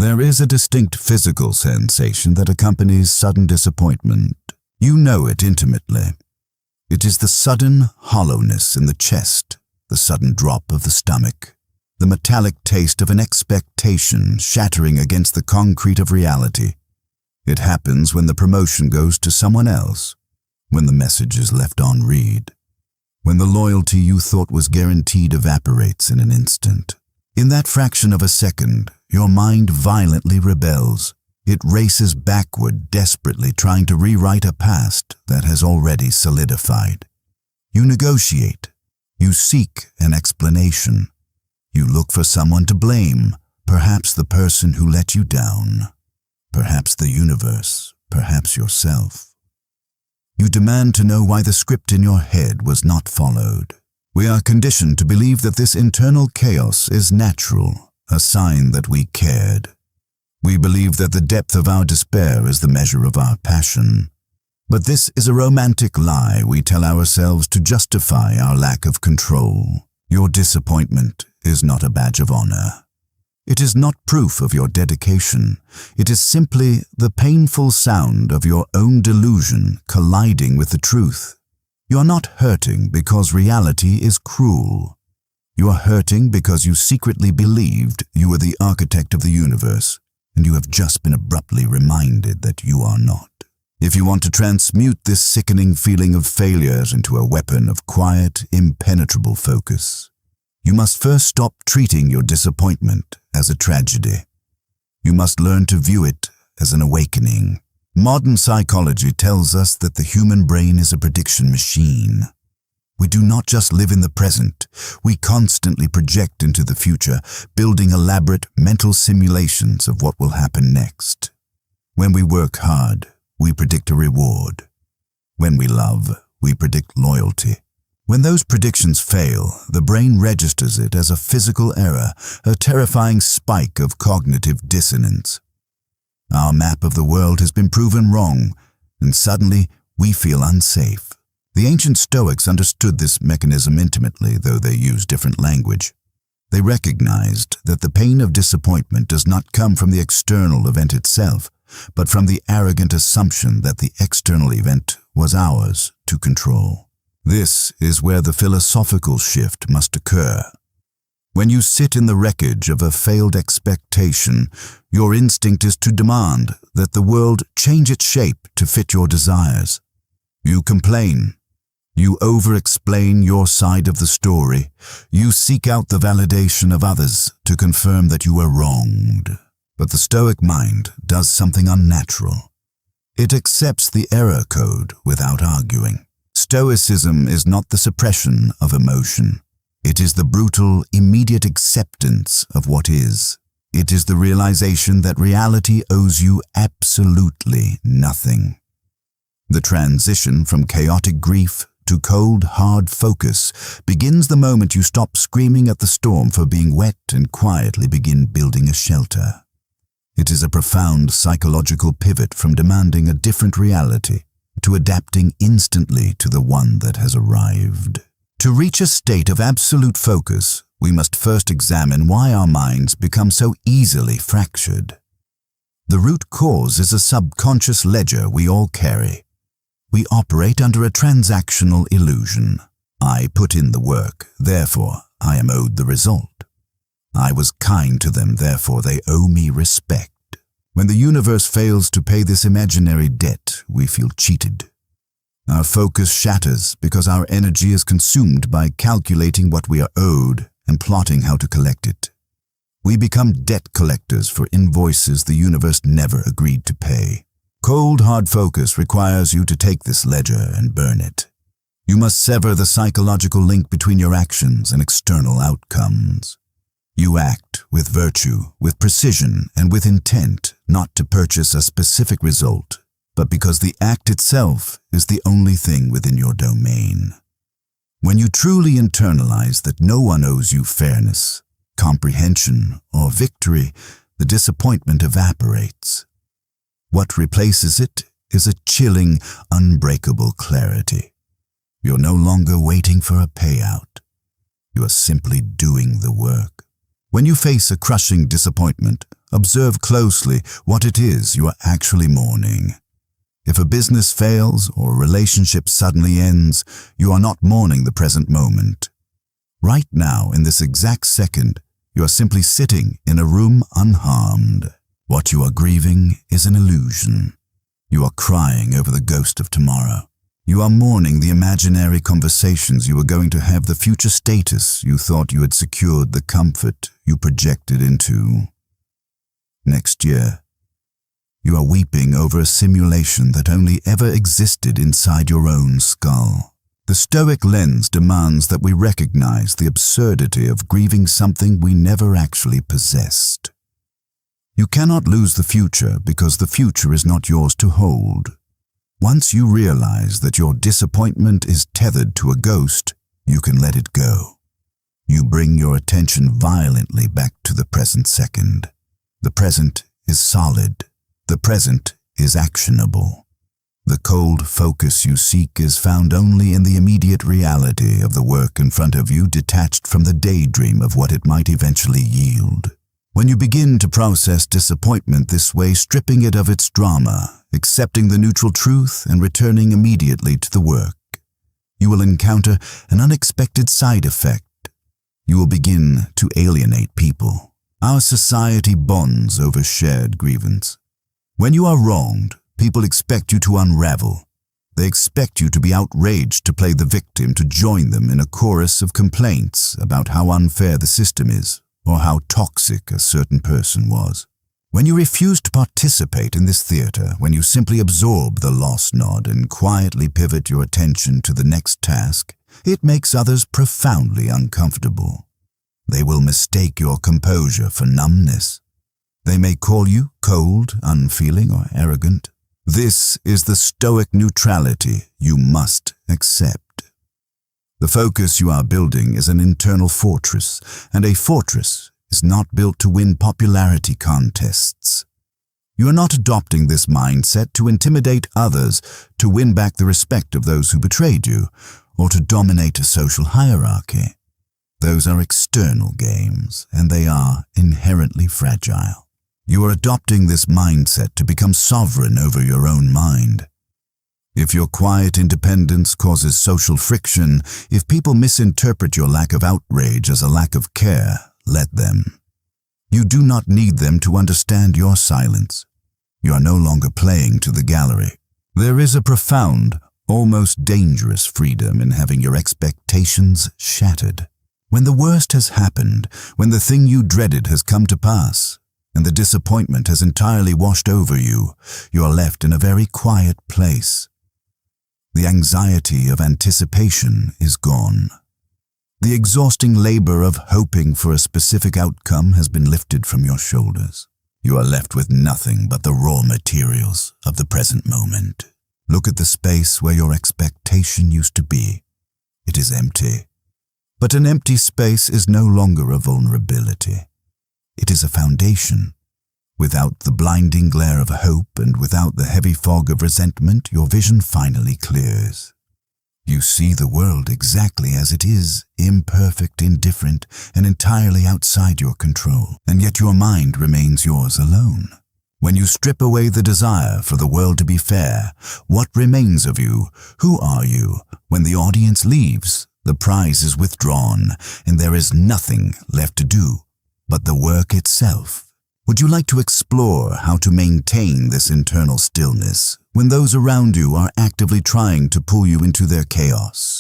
There is a distinct physical sensation that accompanies sudden disappointment. You know it intimately. It is the sudden hollowness in the chest, the sudden drop of the stomach, the metallic taste of an expectation shattering against the concrete of reality. It happens when the promotion goes to someone else, when the message is left on read, when the loyalty you thought was guaranteed evaporates in an instant. In that fraction of a second, your mind violently rebels. It races backward, desperately trying to rewrite a past that has already solidified. You negotiate. You seek an explanation. You look for someone to blame, perhaps the person who let you down, perhaps the universe, perhaps yourself. You demand to know why the script in your head was not followed. We are conditioned to believe that this internal chaos is natural, a sign that we cared. We believe that the depth of our despair is the measure of our passion. But this is a romantic lie we tell ourselves to justify our lack of control. Your disappointment is not a badge of honor. It is not proof of your dedication. It is simply the painful sound of your own delusion colliding with the truth. You are not hurting because reality is cruel. You are hurting because you secretly believed you were the architect of the universe, and you have just been abruptly reminded that you are not. If you want to transmute this sickening feeling of failure into a weapon of quiet, impenetrable focus, you must first stop treating your disappointment as a tragedy. You must learn to view it as an awakening. Modern psychology tells us that the human brain is a prediction machine. We do not just live in the present, we constantly project into the future, building elaborate mental simulations of what will happen next. When we work hard, we predict a reward. When we love, we predict loyalty. When those predictions fail, the brain registers it as a physical error, a terrifying spike of cognitive dissonance. Our map of the world has been proven wrong, and suddenly we feel unsafe. The ancient Stoics understood this mechanism intimately, though they used different language. They recognized that the pain of disappointment does not come from the external event itself, but from the arrogant assumption that the external event was ours to control. This is where the philosophical shift must occur. When you sit in the wreckage of a failed expectation, your instinct is to demand that the world change its shape to fit your desires. You complain. You over-explain your side of the story. You seek out the validation of others to confirm that you were wronged. But the Stoic mind does something unnatural. It accepts the error code without arguing. Stoicism is not the suppression of emotion. It is the brutal, immediate acceptance of what is. It is the realization that reality owes you absolutely nothing. The transition from chaotic grief to cold, hard focus begins the moment you stop screaming at the storm for being wet and quietly begin building a shelter. It is a profound psychological pivot from demanding a different reality to adapting instantly to the one that has arrived. To reach a state of absolute focus, we must first examine why our minds become so easily fractured. The root cause is a subconscious ledger we all carry. We operate under a transactional illusion. I put in the work, therefore I am owed the result. I was kind to them, therefore they owe me respect. When the universe fails to pay this imaginary debt, we feel cheated. Our focus shatters because our energy is consumed by calculating what we are owed and plotting how to collect it. We become debt collectors for invoices the universe never agreed to pay. Cold, hard focus requires you to take this ledger and burn it. You must sever the psychological link between your actions and external outcomes. You act with virtue, with precision, and with intent, not to purchase a specific result, but because the act itself is the only thing within your domain. When you truly internalize that no one owes you fairness, comprehension, or victory, the disappointment evaporates. What replaces it is a chilling, unbreakable clarity. You're no longer waiting for a payout. You are simply doing the work. When you face a crushing disappointment, observe closely what it is you are actually mourning. If a business fails or a relationship suddenly ends, you are not mourning the present moment. Right now, in this exact second, you are simply sitting in a room unharmed. What you are grieving is an illusion. You are crying over the ghost of tomorrow. You are mourning the imaginary conversations you were going to have, the future status you thought you had secured, the comfort you projected into next year. You are weeping over a simulation that only ever existed inside your own skull. The Stoic lens demands that we recognize the absurdity of grieving something we never actually possessed. You cannot lose the future because the future is not yours to hold. Once you realize that your disappointment is tethered to a ghost, you can let it go. You bring your attention violently back to the present second. The present is solid. The present is actionable. The cold focus you seek is found only in the immediate reality of the work in front of you, detached from the daydream of what it might eventually yield. When you begin to process disappointment this way, stripping it of its drama, accepting the neutral truth, and returning immediately to the work, you will encounter an unexpected side effect. You will begin to alienate people. Our society bonds over shared grievance. When you are wronged, people expect you to unravel. They expect you to be outraged, to play the victim, to join them in a chorus of complaints about how unfair the system is, or how toxic a certain person was. When you refuse to participate in this theater, when you simply absorb the lost nod and quietly pivot your attention to the next task, it makes others profoundly uncomfortable. They will mistake your composure for numbness. They may call you cold, unfeeling, or arrogant. This is the Stoic neutrality you must accept. The focus you are building is an internal fortress, and a fortress is not built to win popularity contests. You are not adopting this mindset to intimidate others, to win back the respect of those who betrayed you, or to dominate a social hierarchy. Those are external games, and they are inherently fragile. You are adopting this mindset to become sovereign over your own mind. If your quiet independence causes social friction, if people misinterpret your lack of outrage as a lack of care, let them. You do not need them to understand your silence. You are no longer playing to the gallery. There is a profound, almost dangerous freedom in having your expectations shattered. When the worst has happened, when the thing you dreaded has come to pass, and the disappointment has entirely washed over you, you are left in a very quiet place. The anxiety of anticipation is gone. The exhausting labor of hoping for a specific outcome has been lifted from your shoulders. You are left with nothing but the raw materials of the present moment. Look at the space where your expectation used to be. It is empty. But an empty space is no longer a vulnerability. It is a foundation. Without the blinding glare of hope and without the heavy fog of resentment, your vision finally clears. You see the world exactly as it is, imperfect, indifferent, and entirely outside your control, and yet your mind remains yours alone. When you strip away the desire for the world to be fair, what remains of you? Who are you? When the audience leaves, the prize is withdrawn, and there is nothing left to do but the work itself. Would you like to explore how to maintain this internal stillness when those around you are actively trying to pull you into their chaos?